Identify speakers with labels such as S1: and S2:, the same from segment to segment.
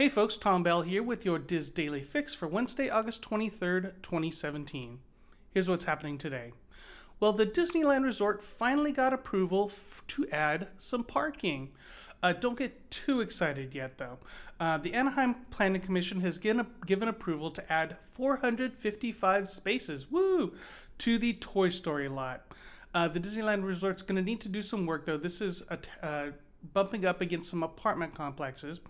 S1: Hey folks, Tom Bell here with your Diz Daily Fix for Wednesday, August 23rd, 2017. Here's what's happening today. Well, the Disneyland Resort finally got approval to add some parking. Don't get too excited yet, though. The Anaheim Planning Commission has given approval to add 455 spaces, to the Toy Story lot. The Disneyland Resort's going to need to do some work, though. This is bumping up against some apartment complexes,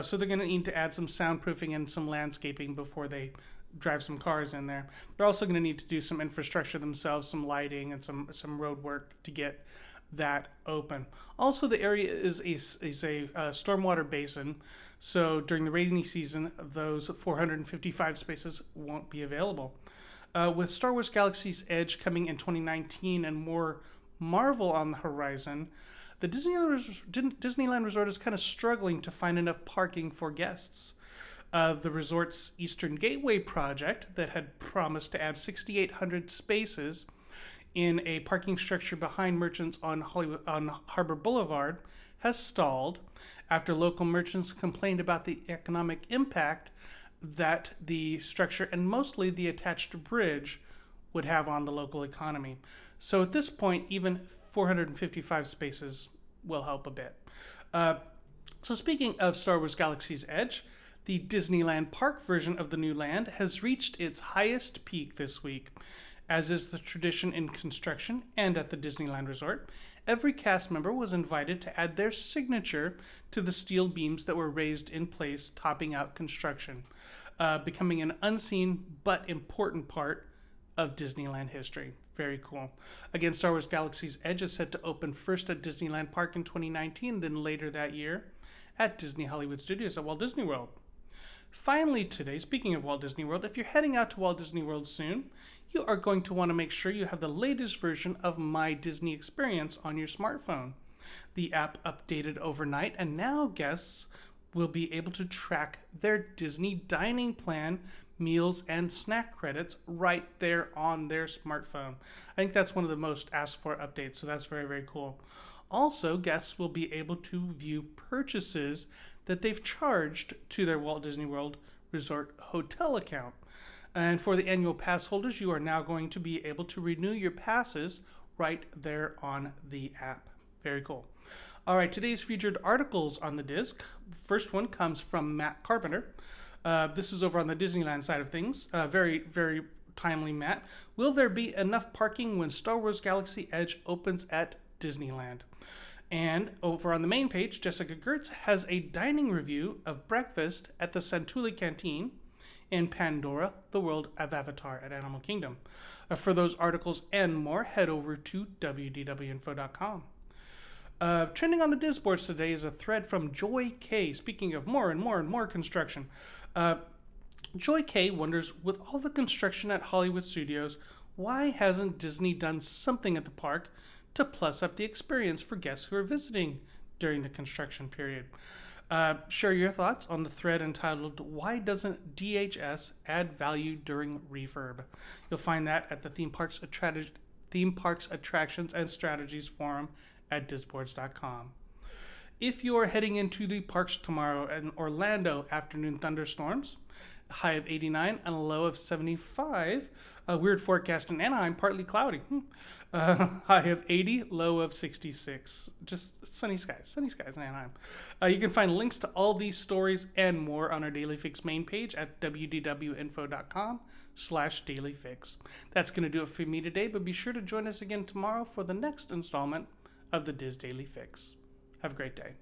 S1: so they're going to need to add some soundproofing and some landscaping before they drive some cars in there. They're also going to need to do some infrastructure themselves, some lighting and some road work to get that open. Also, the area is a stormwater basin, so during the rainy season, those 455 spaces won't be available. With Star Wars Galaxy's Edge coming in 2019 and more Marvel on the horizon, the Disneyland Resort is kind of struggling to find enough parking for guests. The resort's Eastern Gateway project that had promised to add 6,800 spaces in a parking structure behind merchants on Harbor Boulevard has stalled after local merchants complained about the economic impact that the structure and mostly the attached bridge would have on the local economy. So at this point, even 455 spaces will help a bit. So speaking of Star Wars Galaxy's Edge, the Disneyland Park version of the new land has reached its highest peak this week. As is the tradition in construction and at the Disneyland Resort, every cast member was invited to add their signature to the steel beams that were raised in place, topping out construction, becoming an unseen but important part of Disneyland history. Very cool. Again, Star Wars Galaxy's Edge is set to open first at Disneyland Park in 2019, then later that year at Disney Hollywood Studios at Walt Disney World. Finally today, speaking of Walt Disney World, if you're heading out to Walt Disney World soon, you are going to want to make sure you have the latest version of My Disney Experience on your smartphone. The app updated overnight, and now guests will be able to track their Disney dining plan, meals, and snack credits right there on their smartphone. I think that's one of the most asked for updates, so that's very, very cool. Also, guests will be able to view purchases that they've charged to their Walt Disney World Resort hotel account. And for the annual pass holders, you are now going to be able to renew your passes right there on the app. Very cool. All right, today's featured articles on the disc. First one comes from Matt Carpenter. This is over on the Disneyland side of things. Very, very timely, Matt. Will there be enough parking when Star Wars Galaxy Edge opens at Disneyland? And over on the main page, Jessica Gertz has a dining review of breakfast at the Santulli Canteen in Pandora, the World of Avatar at Animal Kingdom. For those articles and more, head over to wdwinfo.com. Trending on the Diz boards today is a thread from Joy K. Speaking of more and more construction, Joy K wonders, with all the construction at Hollywood Studios, why hasn't Disney done something at the park to plus up the experience for guests who are visiting during the construction period? Share your thoughts on the thread entitled, Why Doesn't DHS Add Value During Refurb? You'll find that at the Theme Parks Attractions and Strategies forum at disboards.com. If you are heading into the parks tomorrow in Orlando, afternoon thunderstorms, a high of 89 and a low of 75. A weird forecast in Anaheim, partly cloudy. High of 80, low of 66. Just sunny skies in Anaheim. You can find links to all these stories and more on our Daily Fix main page at wdwinfo.com/dailyfix. That's going to do it for me today, but be sure to join us again tomorrow for the next installment of the Diz Daily Fix. Have a great day.